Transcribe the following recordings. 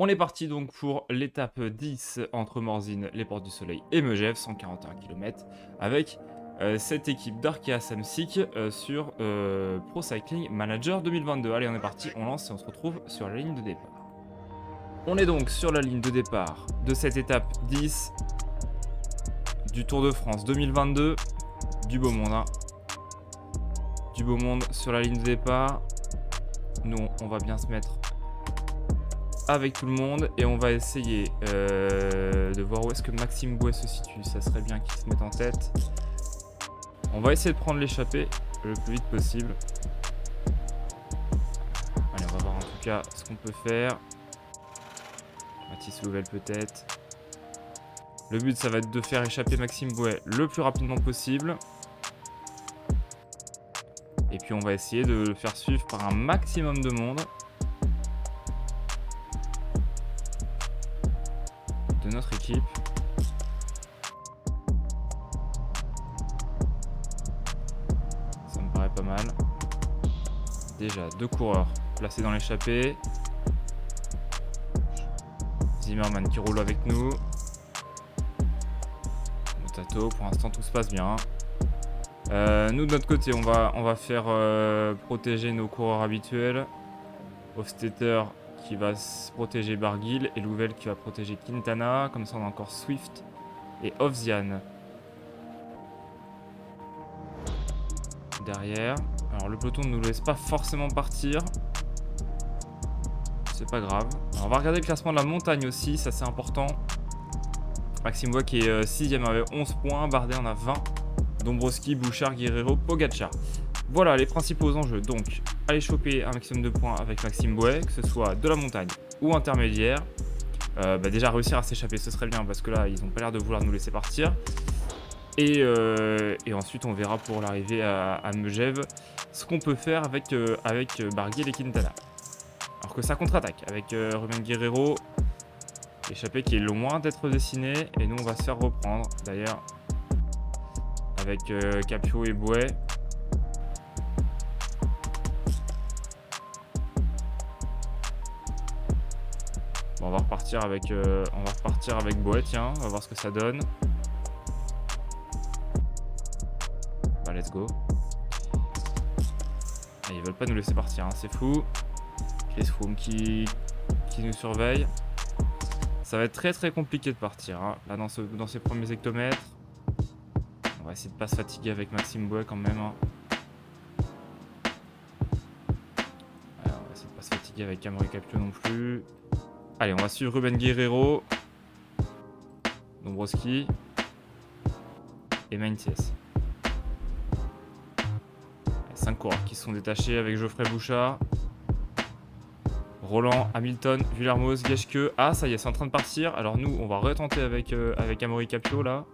On est parti donc pour l'étape 10 entre Morzine, les Portes du Soleil et Megève, 141 km, avec cette équipe d'Arkea Samsic sur Pro Cycling Manager 2022. Allez, on est parti, on lance et on se retrouve sur la ligne de départ. On est donc sur la ligne de départ de cette étape 10 du Tour de France 2022. Du beau monde, hein. Du beau monde sur la ligne de départ. Nous, on va bien se mettre avec tout le monde et on va essayer de voir où est-ce que Maxime Bouet se situe. Ça serait bien qu'il se mette en tête. On va essayer de prendre l'échappée le plus vite possible. Allez, on va voir en tout cas ce qu'on peut faire. Mathis Louvel peut-être. Le but, ça va être de faire échapper Maxime Bouet le plus rapidement possible. Et puis on va essayer de le faire suivre par un maximum de monde de notre équipe. Ça me paraît pas mal. Déjà, 2 coureurs placés dans l'échappée. Zimmerman qui roule avec nous. Motato, pour l'instant tout se passe bien. Nous de notre côté, on va faire protéger nos coureurs habituels. Hofstetter qui va protéger Barguil et Louvel qui va protéger Quintana. Comme ça, on a encore Swift et Ovzian derrière. Alors le peloton ne nous laisse pas forcément partir. C'est pas grave. Alors, on va regarder le classement de la montagne aussi, ça c'est important. Maxime Bouet qui est 6ème avec 11 points. Bardet en a 20. Dombrowski, Bouchard, Guerrero, Pogacar. Voilà les principaux enjeux. Donc, aller choper un maximum de points avec Maxime Bouet, que ce soit de la montagne ou intermédiaire. Déjà réussir à s'échapper, ce serait bien parce que là, ils n'ont pas l'air de vouloir nous laisser partir. Et ensuite, on verra pour l'arrivée à Megève ce qu'on peut faire avec Barguil et Quintana. Alors que ça contre-attaque avec Ruben Guerrero. Échappée qui est loin d'être dessinée. Et nous, on va se faire reprendre. D'ailleurs, avec Capio et Bouet. Bon, on va repartir avec Bouet, tiens, on va voir ce que ça donne. Bah, let's go. Ah, ils veulent pas nous laisser partir, hein, c'est fou. Chris Froome qui nous surveille. Ça va être très très compliqué de partir, hein, là dans ces premiers hectomètres. On va essayer de pas se fatiguer avec Maxime Bouet quand même. Hein. Ouais, on va essayer de pas se fatiguer avec Amaury Capio non plus. Allez, on va suivre Ruben Guerrero, Dombrowski et Mainthies. 5 coureurs qui se sont détachés avec Geoffrey Bouchard, Roland, Hamilton, Villermoz, Geschke. Ah, ça y est, c'est en train de partir. Alors nous, on va retenter avec Amaury Capio là.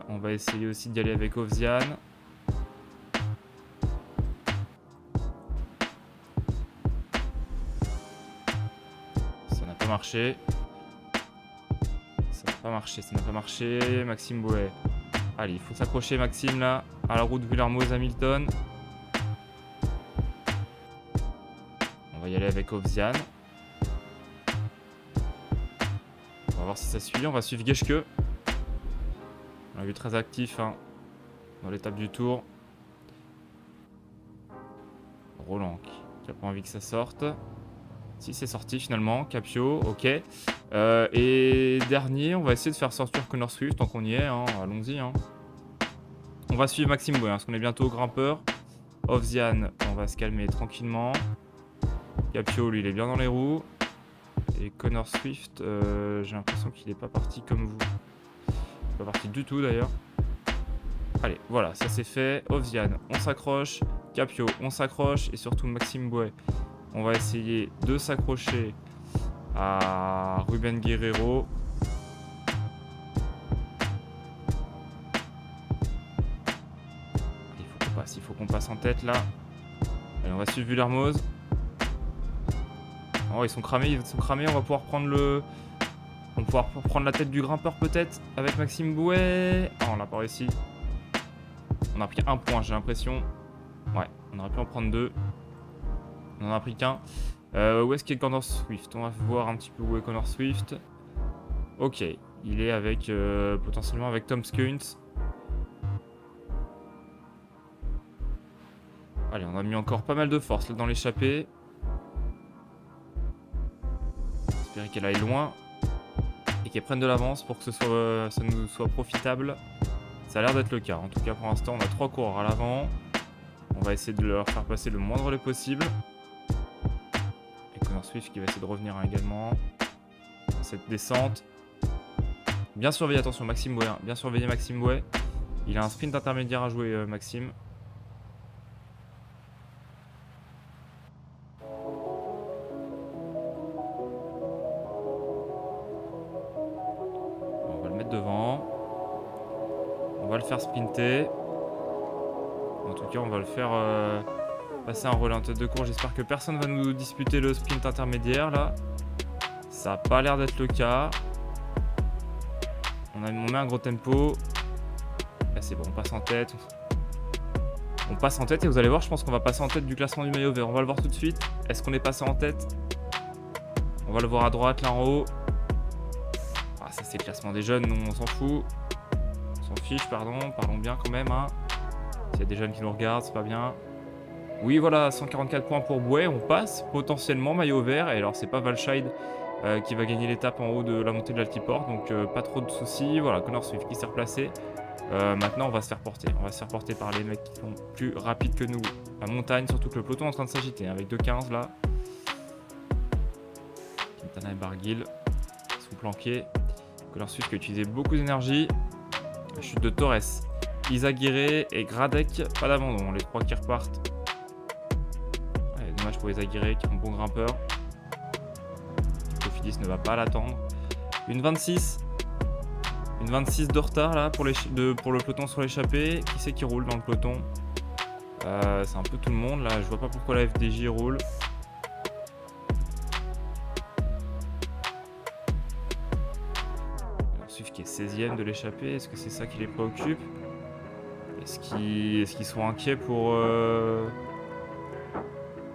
On va essayer aussi d'y aller avec Ovzian. Ça n'a pas marché. Ça n'a pas marché. Maxime Bouet. Allez, il faut s'accrocher Maxime là. À la route Villermoz, Hamilton. On va y aller avec Ovzian. On va voir si ça suit. On va suivre Geschke. On l'a vu très actif hein, dans l'étape du Tour. Roland qui n'a pas envie que ça sorte. Si, c'est sorti finalement. Capio, ok. Et dernier, on va essayer de faire sortir Connor Swift tant qu'on y est. Hein. Allons-y. Hein. On va suivre Maxime Bouet, hein, parce qu'on est bientôt grimpeur. Ovzian, on va se calmer tranquillement. Capio, lui, il est bien dans les roues. Et Connor Swift, j'ai l'impression qu'il n'est pas parti comme vous. Il n'est pas parti du tout d'ailleurs. Allez, voilà, ça c'est fait. Ovzian, on s'accroche. Capio, on s'accroche. Et surtout Maxime Bouet, on va essayer de s'accrocher à Ruben Guerrero. Il faut qu'on passe en tête là. Allez, on va suivre Villermoz. Oh, ils sont cramés, on va pouvoir prendre la tête du grimpeur peut-être avec Maxime Bouet. Oh, on n'a pas réussi. On a pris 1 point, j'ai l'impression. Ouais, on aurait pu en prendre 2. On n'en a pris qu'un. Où est-ce qu'est Connor Swift? On va voir un petit peu où est Connor Swift. Ok, il est avec potentiellement avec Tom Skunt. Allez, on a mis encore pas mal de force là dans l'échappée. J'espère qu'elle aille loin et qu'elle prenne de l'avance pour que ça nous soit profitable. Ça a l'air d'être le cas. En tout cas, pour l'instant, on a 3 coureurs à l'avant. On va essayer de leur faire passer le moindre relais possible. Et Connor Swift qui va essayer de revenir également dans cette descente. Bien surveillé, attention, Maxime Bouet. Hein. Bien surveillé, Maxime Bouet. Il a un sprint intermédiaire à jouer, Maxime. On va le mettre devant. On va le faire sprinter. En tout cas, on va le faire passer un relais en tête de course. J'espère que personne va nous disputer le sprint intermédiaire là. Ça n'a pas l'air d'être le cas. On met un gros tempo. Là, c'est bon, on passe en tête. On passe en tête et vous allez voir, je pense qu'on va passer en tête du classement du maillot vert. On va le voir tout de suite. Est-ce qu'on est passé en tête? On va le voir à droite, là en haut. Ah, ça c'est le classement des jeunes, nous on s'en fout. On s'en fiche, pardon. Parlons bien quand même. Hein. S'il y a des jeunes qui nous regardent, c'est pas bien. Oui, voilà, 144 points pour Bouet. On passe potentiellement maillot vert. Et alors, c'est pas Valscheid qui va gagner l'étape en haut de la montée de l'Altiport. Donc, pas trop de soucis. Voilà, Connor Swift qui s'est replacé. Maintenant, on va se faire porter. On va se faire porter par les mecs qui sont plus rapides que nous à montagne. Surtout que le peloton est en train de s'agiter. Hein, avec 2,15 là. Quintana et Barguil sont planqués. Connor Swift qui a utilisé beaucoup d'énergie. La chute de Torres. Izaguirre et Gradec. Pas d'abandon. Les 3 qui repartent. Ouais, dommage pour Izaguirre qui est un bon grimpeur. Cofidis ne va pas l'attendre. Une 26. Une 26 de retard là pour le peloton sur l'échappée. Qui c'est qui roule dans le peloton? C'est un peu tout le monde là. Je vois pas pourquoi la FDJ roule. Swift qui est 16ème de l'échappée. Est-ce que c'est ça qui les préoccupe? Est-ce qu'ils sont inquiets pour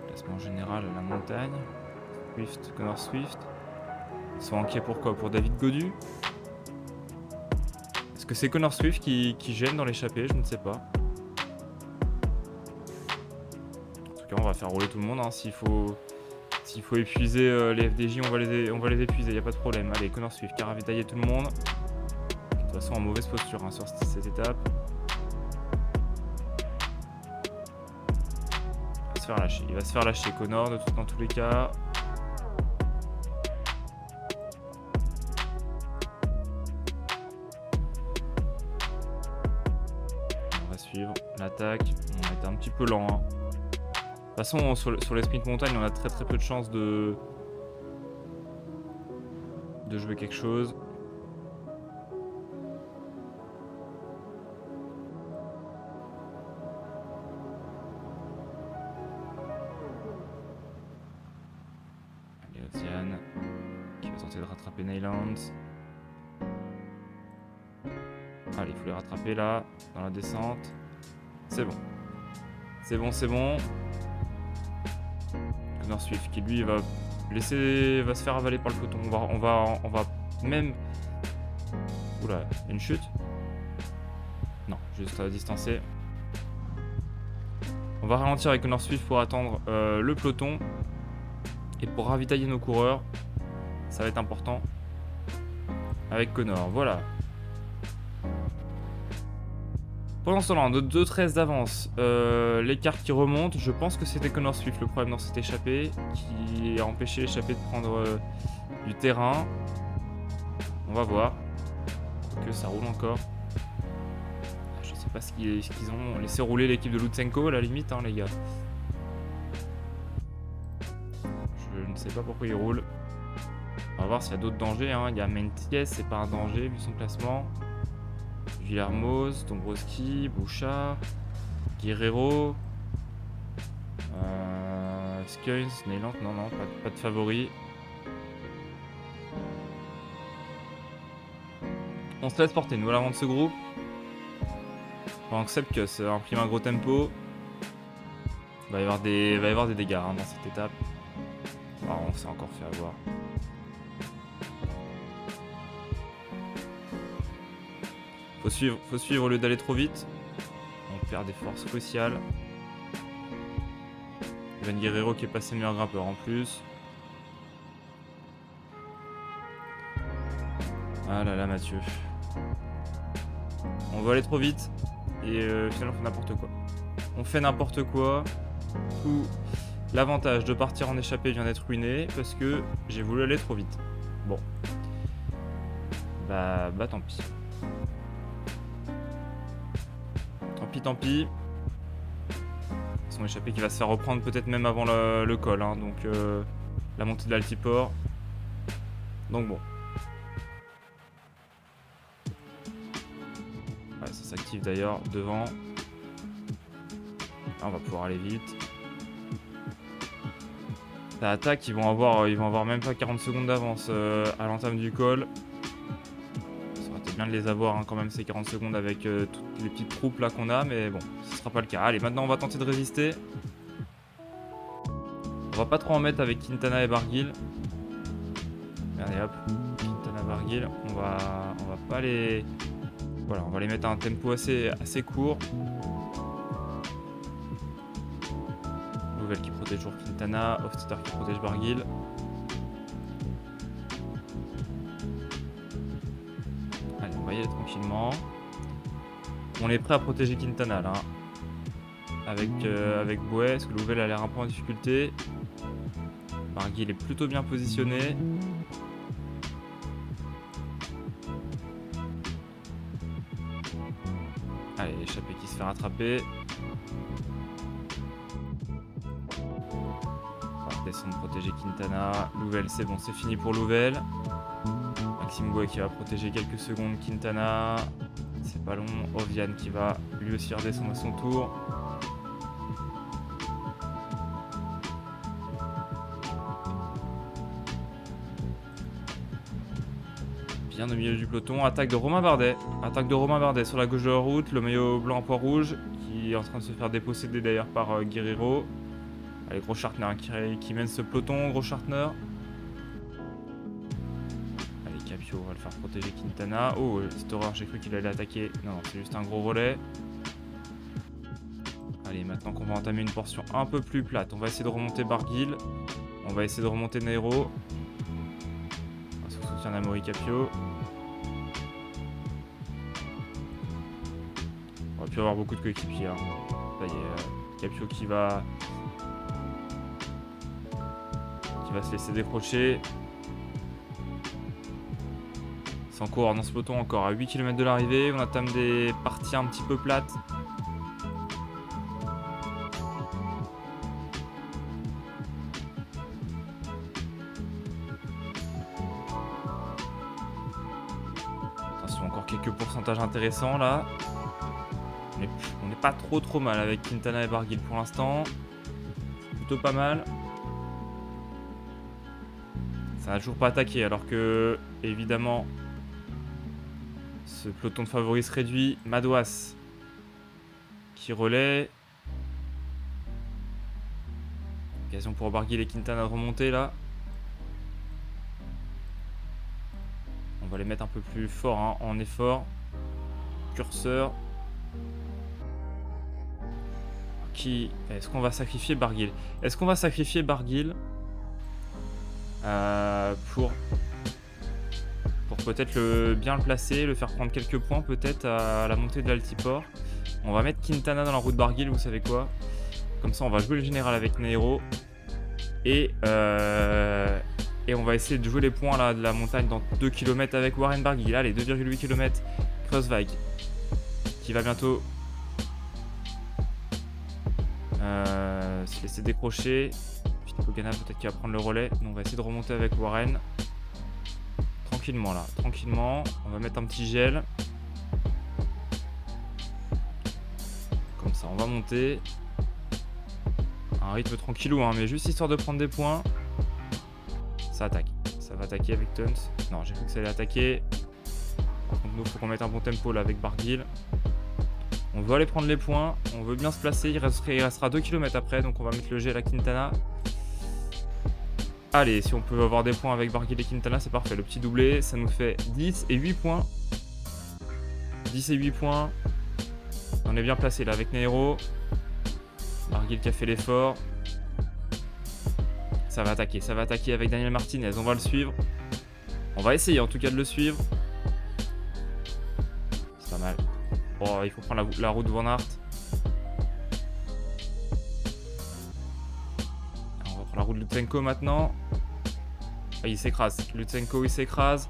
classement général à la montagne? Swift, Connor Swift. Ils sont inquiets pour quoi? Pour David Gaudu? Est-ce que c'est Connor Swift qui gêne dans l'échappée? Je ne sais pas. En tout cas, on va faire rouler tout le monde. Hein. S'il faut épuiser les FDJ, on va les épuiser. Il n'y a pas de problème. Allez, Connor Swift qui a ravitaillé tout le monde. De toute façon, en mauvaise posture hein, sur cette étape. Il va se faire lâcher Connor dans tous les cas. On va suivre l'attaque. On a été un petit peu lent. Hein. De toute façon, sur les sprint montagne, on a très peu de chances de jouer quelque chose. Qui va tenter de rattraper Neyland. Allez, il faut les rattraper là, dans la descente. C'est bon. C'est bon. Connor Swift qui lui va se faire avaler par le peloton. On va même... Oula, une chute? Non, juste à distancer. On va ralentir avec Connor Swift pour attendre le peloton. Et pour ravitailler nos coureurs, ça va être important. Avec Connor, voilà. Pendant ce temps-là, 2-13 d'avance. L'écart qui remonte, je pense que c'était Connor Swift le problème dans cette échappée, qui a empêché l'échappée de prendre du terrain. On va voir. Que ça roule encore. Je sais pas ce qu'ils ont laissé rouler l'équipe de Lutsenko à la limite, hein, les gars. Je ne sais pas pourquoi il roule. On va voir s'il y a d'autres dangers. Hein. Il y a Menties, c'est pas un danger vu son classement. Villarmoz, Dombrowski, Bouchard, Guerrero, Skuns, Neyland, non, pas de favori. On se laisse porter, nous à l'avant de ce groupe. On accepte que ça imprime un gros tempo. Il va y avoir des dégâts hein, dans cette étape. Ah, on s'est encore fait avoir. Faut suivre au lieu d'aller trop vite. On perd des forces cruciales. Evan Guerrero qui est passé meilleur grimpeur en plus. Ah là là, Mathieu. On va aller trop vite. Et finalement, on fait n'importe quoi. On fait n'importe quoi. Tout l'avantage de partir en échappée vient d'être ruiné parce que j'ai voulu aller trop vite. Bon. Bah tant pis. Tant pis. Son échappée qui va se faire reprendre peut-être même avant le col. Hein, donc la montée de l'altiport. Donc bon. Ouais, ça s'active d'ailleurs devant. Là, on va pouvoir aller vite. Ça attaque, ils vont avoir même pas 40 secondes d'avance à l'entame du col. Ça aurait été bien de les avoir hein, quand même ces 40 secondes avec toutes les petites troupes là qu'on a, mais bon, ce sera pas le cas. Allez, maintenant on va tenter de résister. On va pas trop en mettre avec Quintana et Barguil. Allez hop, Quintana, Barguil, on va pas les... Voilà, on va les mettre à un tempo assez court. Nouvelle qui protège toujours Quintana, Hofstadter qui protège Barguil. Allez, on va y aller tranquillement. On est prêt à protéger Quintana là. Avec Bouet, parce que Louvel a l'air un peu en difficulté. Barguil est plutôt bien positionné. Allez, l'échappée qui se fait rattraper. Descendre protéger Quintana. Louvel, c'est bon, c'est fini pour Louvel. Maxime Bouet qui va protéger quelques secondes Quintana. C'est pas long. Ovian qui va lui aussi redescendre à son tour. Bien au milieu du peloton. Attaque de Romain Bardet. Attaque de Romain Bardet sur la gauche de la route. Le maillot blanc à pois rouge qui est en train de se faire déposséder d'ailleurs par Guerrero. Allez, gros Schartner qui mène ce peloton, gros Schartner. Allez, Capio, on va le faire protéger Quintana. Oh, cette horreur, j'ai cru qu'il allait attaquer. Non, c'est juste un gros relais. Allez, maintenant qu'on va entamer une portion un peu plus plate, on va essayer de remonter Barguil. On va essayer de remonter Nairo. Sous soutien d'Amaury Capio. On va plus avoir beaucoup de coéquipiers. Hein. Ça y est, Capio qui va se laisser décrocher. C'est en cours dans ce peloton encore à 8 km de l'arrivée. On entame des parties un petit peu plates. Attention, encore quelques pourcentages intéressants là. On n'est pas trop mal avec Quintana et Barguil pour l'instant. Plutôt pas mal. Ça n'a toujours pas attaqué alors que, évidemment, ce peloton de favoris se réduit. Madouas qui relaie. Occasion pour Barguil et Quintana de remonter là. On va les mettre un peu plus fort hein, en effort. Curseur. Est-ce qu'on va sacrifier Barguil? Est-ce qu'on va sacrifier Barguil pour peut-être bien le placer, le faire prendre quelques points peut-être à la montée de l'altiport. On va mettre Quintana dans la route Barguil, vous savez quoi? Comme ça on va jouer le général avec Nairo et on va essayer de jouer les points là, de la montagne dans 2 km avec Warren Barguil. Allez, 2,8 km, Kreuzweig qui va bientôt se laisser décrocher. Pogana peut-être qu'il va prendre le relais. Nous, on va essayer de remonter avec Warren. Tranquillement là, tranquillement. On va mettre un petit gel. Comme ça, on va monter. Un rythme tranquillou, hein, mais juste histoire de prendre des points. Ça attaque. Ça va attaquer avec Tuns. Non, j'ai cru que ça allait attaquer. Par contre, nous, il faut qu'on mette un bon tempo là avec Barguil. On veut aller prendre les points. On veut bien se placer. Il restera 2 km après, donc on va mettre le gel à Quintana. Allez, si on peut avoir des points avec Barguil et Quintana, c'est parfait. Le petit doublé, ça nous fait 10 et 8 points. 10 et 8 points. On est bien placé là avec Nairo. Barguil qui a fait l'effort. Ça va attaquer avec Daniel Martinez. On va le suivre. On va essayer en tout cas de le suivre. C'est pas mal. Oh, il faut prendre la route de Van Aert. On va prendre la route de Lutsenko maintenant. Ah, il s'écrase. Lutsenko, il s'écrase.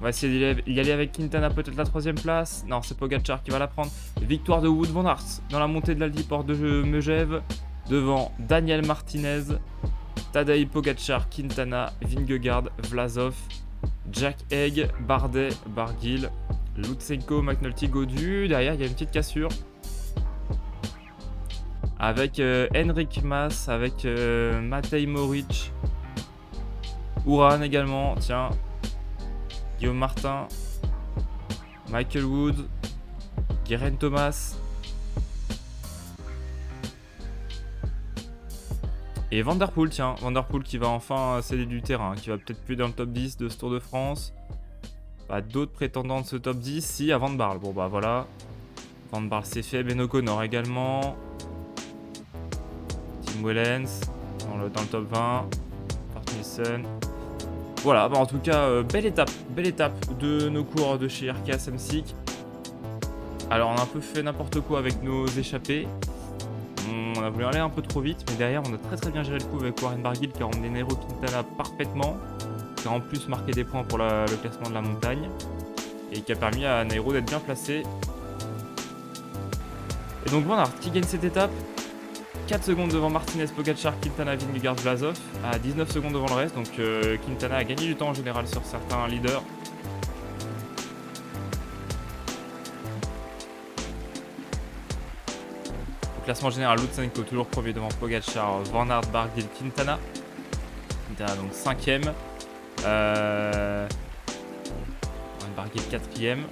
On va essayer d'y aller avec Quintana, peut-être la 3ème place. Non, c'est Pogacar qui va la prendre. Victoire de Wout van Aert dans la montée de l'Altiport de Megève. Devant Daniel Martinez, Tadej Pogacar, Quintana, Vingegaard, Vlasov, Jack Haig, Bardet, Barguil, Lutsenko, McNulty, Gaudu. Derrière, il y a une petite cassure. Avec Henrik Mas, avec Matej Moric. Uran également, tiens. Guillaume Martin. Michael Wood. Geraint Thomas. Et Van Der Poel, tiens. Van Der Poel qui va enfin céder du terrain. Qui va peut-être plus dans le top 10 de ce Tour de France. Pas d'autres prétendants de ce top 10. Si, à Van Barle. Bon bah voilà. Van Barle c'est fait. Ben O'Connor également. Tim Wellens. Dans le top 20. Fort Nielsen. Voilà, bah en tout cas, belle étape de nos cours de chez RK Samsic. Alors, on a un peu fait n'importe quoi avec nos échappées. On a voulu aller un peu trop vite, mais derrière, on a très bien géré le coup avec Warren Barguil qui a emmené Nairo Quintana parfaitement. Qui a en plus marqué des points pour le classement de la montagne. Et qui a permis à Nairo d'être bien placé. Et donc, Van Aert qui gagne cette étape. 4 secondes devant Martinez, Pogacar, Quintana, Vingegaard, Vlasov, à 19 secondes devant le reste. Donc Quintana a gagné du temps en général sur certains leaders. Au classement général, Lutsenko toujours premier devant Pogacar, Van Aert, Barguil, Quintana. Quintana donc 5ème. Barguil 4ème.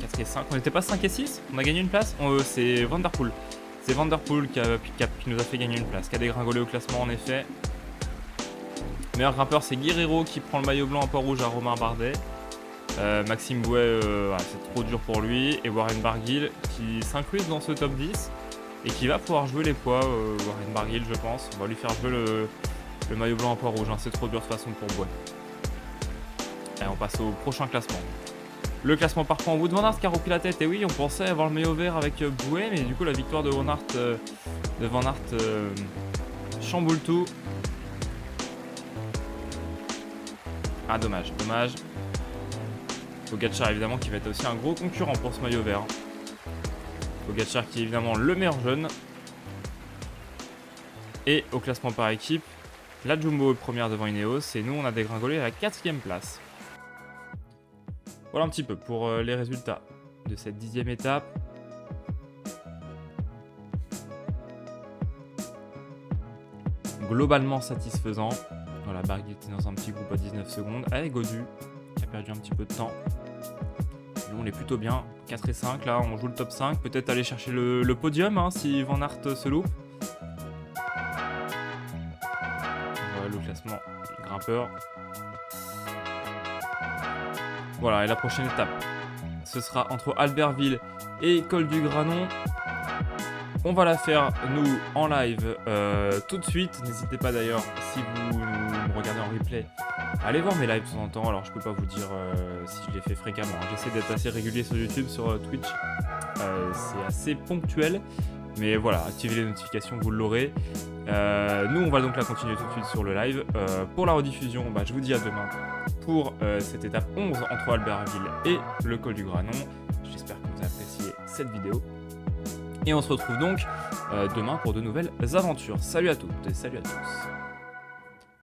4 et 5. On n'était pas 5 et 6 ? On a gagné une place ? C'est Van Der Poel. C'est Van Der Poel qui nous a fait gagner une place, qui a dégringolé au classement en effet. Meilleur grimpeur, c'est Guerrero qui prend le maillot blanc en port rouge à Romain Bardet. Maxime Bouet, c'est trop dur pour lui. Et Warren Barguil qui s'incruse dans ce top 10 et qui va pouvoir jouer les poids. Warren Barguil, je pense. On va lui faire jouer le maillot blanc en port rouge. Hein. C'est trop dur de toute façon pour Bouet. Et on passe au prochain classement. Le classement par points, Wout van Aert qui a repris la tête. Et oui, on pensait avoir le maillot vert avec Bouet, mais du coup la victoire de Van Aert chamboule tout. Ah dommage. Pogacar évidemment qui va être aussi un gros concurrent pour ce maillot vert. Pogacar qui est évidemment le meilleur jeune. Et au classement par équipe, la Jumbo est première devant Ineos et nous on a dégringolé à la 4ème place. Voilà un petit peu pour les résultats de cette 10ème étape. Globalement satisfaisant. Voilà, Barguil était dans un petit groupe à 19 secondes avec Gaudu qui a perdu un petit peu de temps. Nous on est plutôt bien, 4 et 5, là on joue le top 5. Peut-être aller chercher le podium hein, si Van Aert se loupe. Voilà le classement grimpeur. Voilà, et la prochaine étape, ce sera entre Albertville et Col du Granon. On va la faire, nous, en live tout de suite. N'hésitez pas d'ailleurs, si vous me regardez en replay, allez voir mes lives de temps en temps. Alors, je peux pas vous dire si je les fais fréquemment. J'essaie d'être assez régulier sur YouTube, sur Twitch. C'est assez ponctuel. Mais voilà, activez les notifications, vous l'aurez. Nous, on va donc la continuer tout de suite sur le live. Pour la rediffusion, je vous dis à demain pour cette étape 11 entre Albertville et le Col du Granon. J'espère que vous avez apprécié cette vidéo. Et on se retrouve donc demain pour de nouvelles aventures. Salut à toutes et salut à tous.